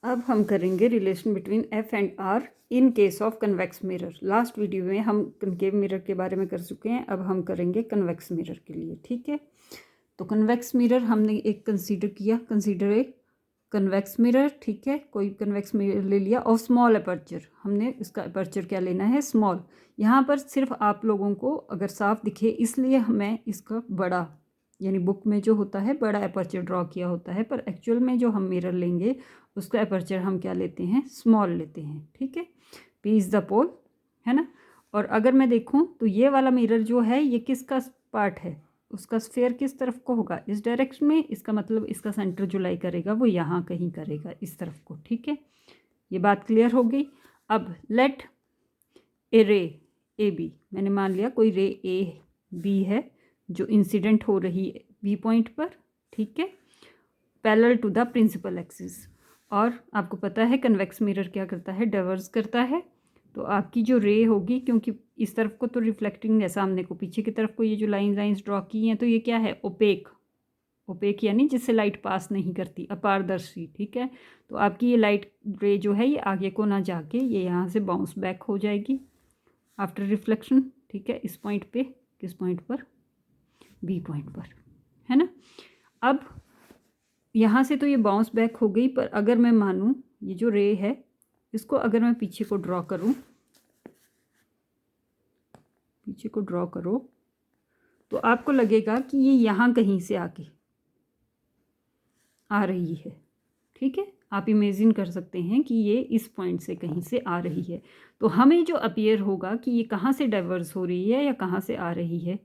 अब हम करेंगे relation between F and R in case of convex mirror. Last video में हम कनकेव मिरर के बारे में कर चुके हैं, अब हम करेंगे कन्वेक्स मिरर के लिए। ठीक है, तो कन्वेक्स मिरर हमने एक कंसीडर किया, कंसीडर ए कन्वेक्स मिरर। ठीक है, कोई कन्वेक्स मिरर ले लिया और स्मॉल अपर्चर, हमने इसका अपर्चर क्या लेना है, स्मॉल। यहाँ पर सिर्फ आप लोगों को अगर साफ दिखे इसलिए मैं इसका बड़ा, यानी बुक में जो होता है बड़ा अपर्चर ड्रॉ किया होता है, पर एक्चुअल में जो हम मिरर लेंगे उसका अपर्चर हम क्या लेते हैं, स्मॉल लेते हैं। ठीक है, पी इज़ द पोल, है ना। और अगर मैं देखूँ तो ये वाला मिरर जो है ये किसका पार्ट है, उसका स्फेयर किस तरफ को होगा, इस डायरेक्शन में। इसका मतलब इसका सेंटर जो लाई करेगा वो यहाँ कहीं करेगा, इस तरफ को। ठीक है, ये बात क्लियर हो गई। अब लेट ए रे ए बी, मैंने मान लिया कोई रे ए बी है जो इंसिडेंट हो रही है बी पॉइंट पर। ठीक है, parallel to the principal axis. और आपको पता है कन्वेक्स मिरर क्या करता है, डाइवर्ज करता है। तो आपकी जो रे होगी, क्योंकि इस तरफ को तो रिफ्लेक्टिंग है सामने को, पीछे की तरफ को ये जो लाइंस ड्रॉ की हैं तो ये क्या है, ओपेक। ओपेक यानी जिससे लाइट पास नहीं करती, अपारदर्शी। ठीक है, तो आपकी ये लाइट रे जो है ये आगे को ना जाके ये यहाँ से बाउंस बैक हो जाएगी आफ्टर रिफ्लेक्शन। ठीक है, इस पॉइंट पे, किस पॉइंट पर, बी पॉइंट पर, है ना। अब यहाँ से तो ये बाउंस बैक हो गई, पर अगर मैं मानूँ ये जो रे है इसको अगर मैं पीछे को ड्रॉ करूँ, पीछे को ड्रॉ करो, तो आपको लगेगा कि ये यहाँ कहीं से आके आ रही है। ठीक है, आप इमेजिन कर सकते हैं कि ये इस पॉइंट से कहीं से आ रही है। तो हमें जो अपीयर होगा कि ये कहाँ से डाइवर्स हो रही है या कहाँ से आ रही है,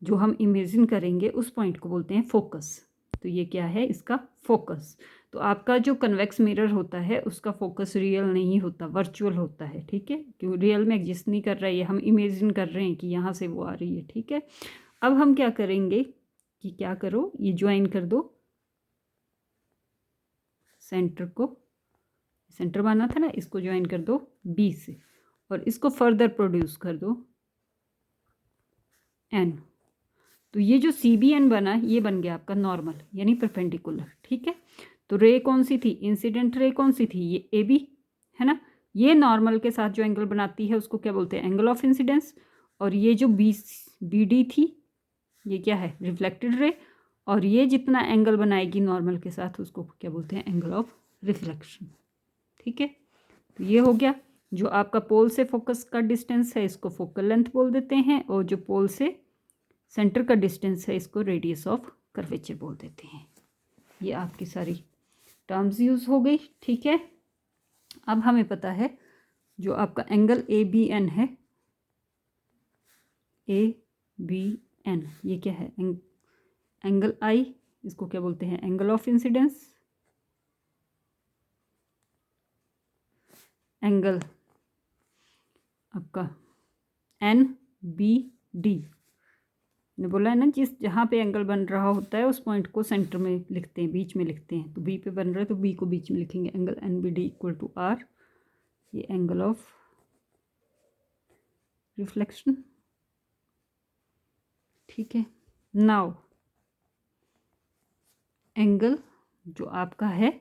जो हम इमेजिन करेंगे उस पॉइंट को बोलते हैं फोकस। तो ये क्या है, इसका फोकस। तो आपका जो कन्वेक्स मिरर होता है उसका फोकस रियल नहीं होता, वर्चुअल होता है। ठीक है, क्यों, रियल में एग्जिस्ट नहीं कर रहा है, ये हम इमेजिन कर रहे हैं कि यहाँ से वो आ रही है। ठीक है, अब हम क्या करेंगे कि क्या करो, ये ज्वाइन कर दो सेंटर को, सेंटर माना था ना, इसको ज्वाइन कर दो बी से और इसको फर्दर प्रोड्यूस कर दो एन। तो ये जो सी बी एन बना ये बन गया आपका नॉर्मल यानी परपेंडिकुलर। ठीक है, तो रे कौन सी थी, इंसिडेंट रे कौन सी थी, ये ए बी, है ना। ये नॉर्मल के साथ जो एंगल बनाती है उसको क्या बोलते हैं, एंगल ऑफ इंसिडेंस। और ये जो बी डी थी ये क्या है, रिफ्लेक्टेड रे। और ये जितना एंगल बनाएगी नॉर्मल के साथ उसको क्या बोलते हैं, एंगल ऑफ रिफ्लेक्शन। ठीक है, तो ये हो गया। जो आपका पोल से फोकस का डिस्टेंस है इसको फोकल लेंथ बोल देते हैं, और जो पोल से सेंटर का डिस्टेंस है इसको रेडियस ऑफ कर्वेचर बोल देते हैं। ये आपकी सारी टर्म्स यूज हो गई। ठीक है, अब हमें पता है जो आपका एंगल ए बी एन है, ए बी एन, ये क्या है, एंगल आई, इसको क्या बोलते हैं, एंगल ऑफ इंसिडेंस। एंगल आपका एन बी डी ने बोला है ना, जहाँ पे एंगल बन रहा होता है उस पॉइंट को सेंटर में लिखते हैं, बीच में लिखते हैं। तो बी पे बन रहा है तो बी को बीच में लिखेंगे, angle N B D equal to R, ये एंगल ऑफ रिफ्लेक्शन। ठीक है, नाउ एंगल जो आपका है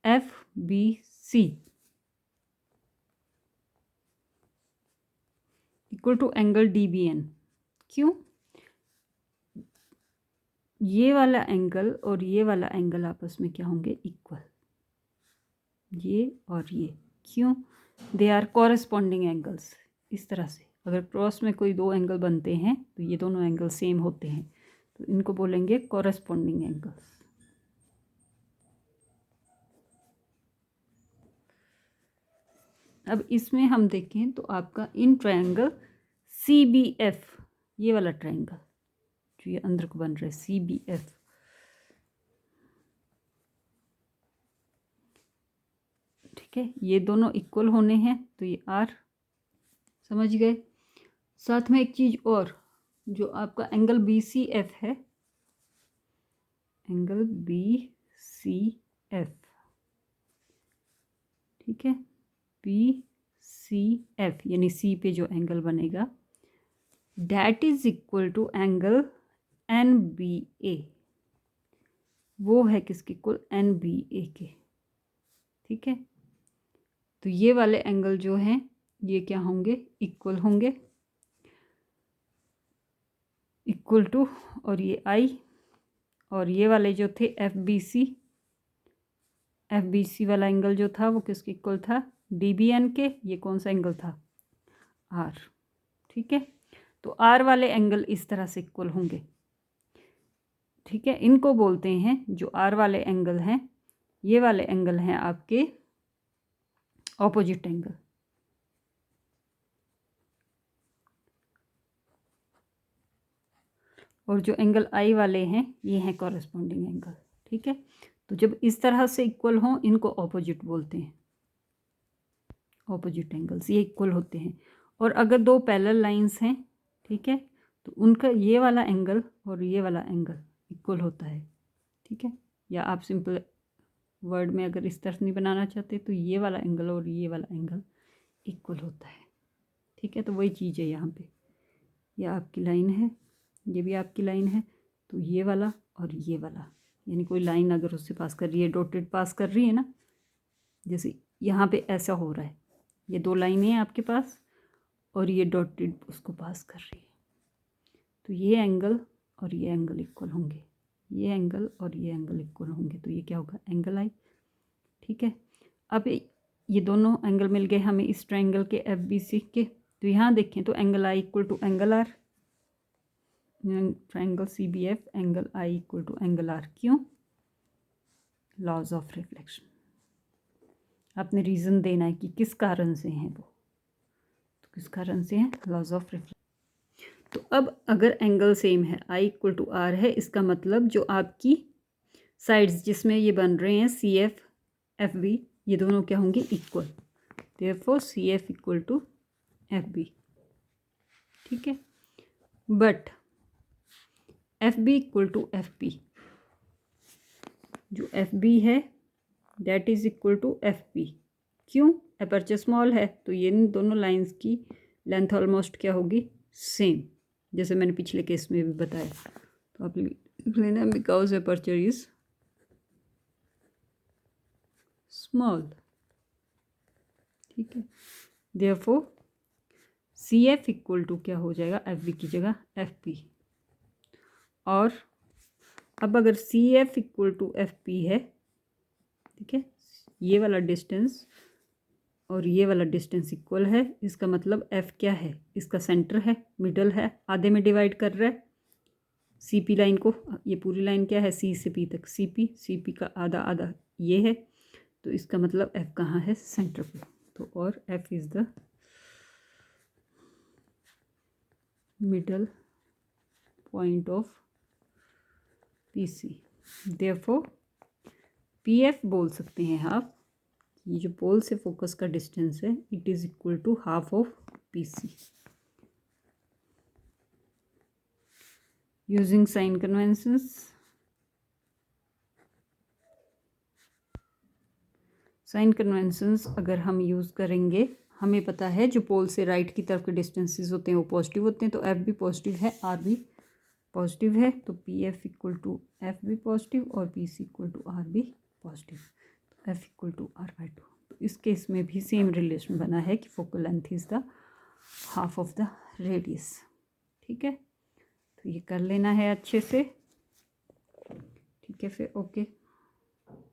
F B C equal to angle D B N. क्यों, ये वाला एंगल और ये वाला एंगल आपस में क्या होंगे, इक्वल, ये और ये। क्यों, दे आर कॉरेस्पॉन्डिंग एंगल्स। इस तरह से अगर क्रॉस में कोई दो एंगल बनते हैं तो ये दोनों एंगल सेम होते हैं, तो इनको बोलेंगे कॉरेस्पॉन्डिंग एंगल्स। अब इसमें हम देखें तो आपका in triangle C B F, ये वाला ट्रायंगल जो ये अंदर को बन रहा है सी बी एफ, ठीक है, ये दोनों इक्वल होने हैं तो ये आर, समझ गए। साथ में एक चीज और, जो आपका एंगल बी सी एफ है, एंगल बी सी एफ, ठीक है, बी सी एफ यानी सी पे जो एंगल बनेगा that is equal to angle N B A, वो है किसके इक्वल, एन बी ए के। ठीक है। तो ये वाले एंगल जो हैं ये क्या होंगे, इक्वल होंगे, इक्वल टू, और ये आई, और ये वाले जो थे एफ बी सी वाला एंगल जो था वो किसके इक्वल था, डी बी एन के। ये कौन सा एंगल था, आर। ठीक है, तो आर वाले एंगल इस तरह से इक्वल होंगे। ठीक है, इनको बोलते हैं, जो आर वाले एंगल हैं ये वाले एंगल हैं आपके ऑपोजिट एंगल। और जो एंगल आई वाले हैं ये हैं कॉरेस्पॉन्डिंग एंगल। ठीक है, तो जब इस तरह से इक्वल हों इनको ऑपोजिट बोलते हैं, ऑपोजिट एंगल्स ये इक्वल होते हैं। और अगर दो पैरेलल लाइंस हैं, ठीक है, तो उनका ये वाला एंगल और ये वाला एंगल इक्वल होता है। ठीक है, या आप सिंपल वर्ड में अगर इस तरह नहीं बनाना चाहते तो ये वाला एंगल और ये वाला एंगल इक्वल होता है। ठीक है, तो वही चीज़ है यहाँ पे, ये आपकी लाइन है, ये भी आपकी लाइन है, तो ये वाला और ये वाला, यानी कोई लाइन अगर उससे पास कर रही है, डॉटेड पास कर रही है ना, जैसे यहाँ पे ऐसा हो रहा है, ये दो लाइनें हैं आपके पास और ये डॉटेड उसको पास कर रही है, तो ये एंगल और ये एंगल इक्वल होंगे, ये एंगल और ये एंगल इक्वल होंगे, तो ये क्या होगा, एंगल आई। ठीक है, अब ये दोनों एंगल मिल गए हमें इस ट्रायंगल के एफ बी सी के। तो यहाँ देखें तो angle I equal to angle R, triangle C B F, angle I equal to angle R. क्यों, लॉज ऑफ रिफ्लेक्शन। आपने रीज़न देना है कि किस कारण से हैं वो, तो किस कारण से हैं, लॉज ऑफ रिफ्लेक्शन। तो अब अगर एंगल सेम है, आई इक्वल टू आर है, इसका मतलब जो आपकी साइड्स जिसमें ये बन रहे हैं सी एफ एफ बी, ये दोनों क्या होंगे, equal. Therefore C F equal to F B. ठीक है, but F B equal to F P, जो एफ बी है that is equal to F P. क्यों, अपर्चर स्मॉल है तो ये दोनों लाइंस की लेंथ ऑलमोस्ट क्या होगी, सेम, जैसे मैंने पिछले केस में भी बताया। तो आप लिख लेना बिकॉज अपर्चर इज स्मॉल। ठीक है, therefore C F equal to क्या हो जाएगा, एफ बी की जगह एफ पी। और अब अगर C F equal to F P है, ठीक है, ये वाला डिस्टेंस और ये वाला डिस्टेंस इक्वल है, इसका मतलब एफ क्या है, इसका सेंटर है, मिडल है, आधे में डिवाइड कर रहा है सी पी लाइन को। ये पूरी लाइन क्या है, सी से पी तक सी पी का आधा आधा ये है, तो इसका मतलब एफ कहाँ है, सेंटर पे। तो और F is the middle point of P C. Therefore P F बोल सकते हैं आप, ये जो पोल से फोकस का डिस्टेंस है it is equal to half of P C. Using sign conventions, sign conventions अगर हम यूज़ करेंगे, हमें पता है जो पोल से राइट की तरफ के डिस्टेंसेस होते हैं वो पॉजिटिव होते हैं, तो एफ भी पॉजिटिव है, आर भी पॉजिटिव है, तो P F equal to F भी पॉजिटिव और P C equal to R भी पॉजिटिव, तो F equal to R by two. तो इस केस में भी सेम रिलेशन बना है कि focal length is the half of the radius. ठीक है, तो ये कर लेना है अच्छे से। ठीक है, फिर ओके।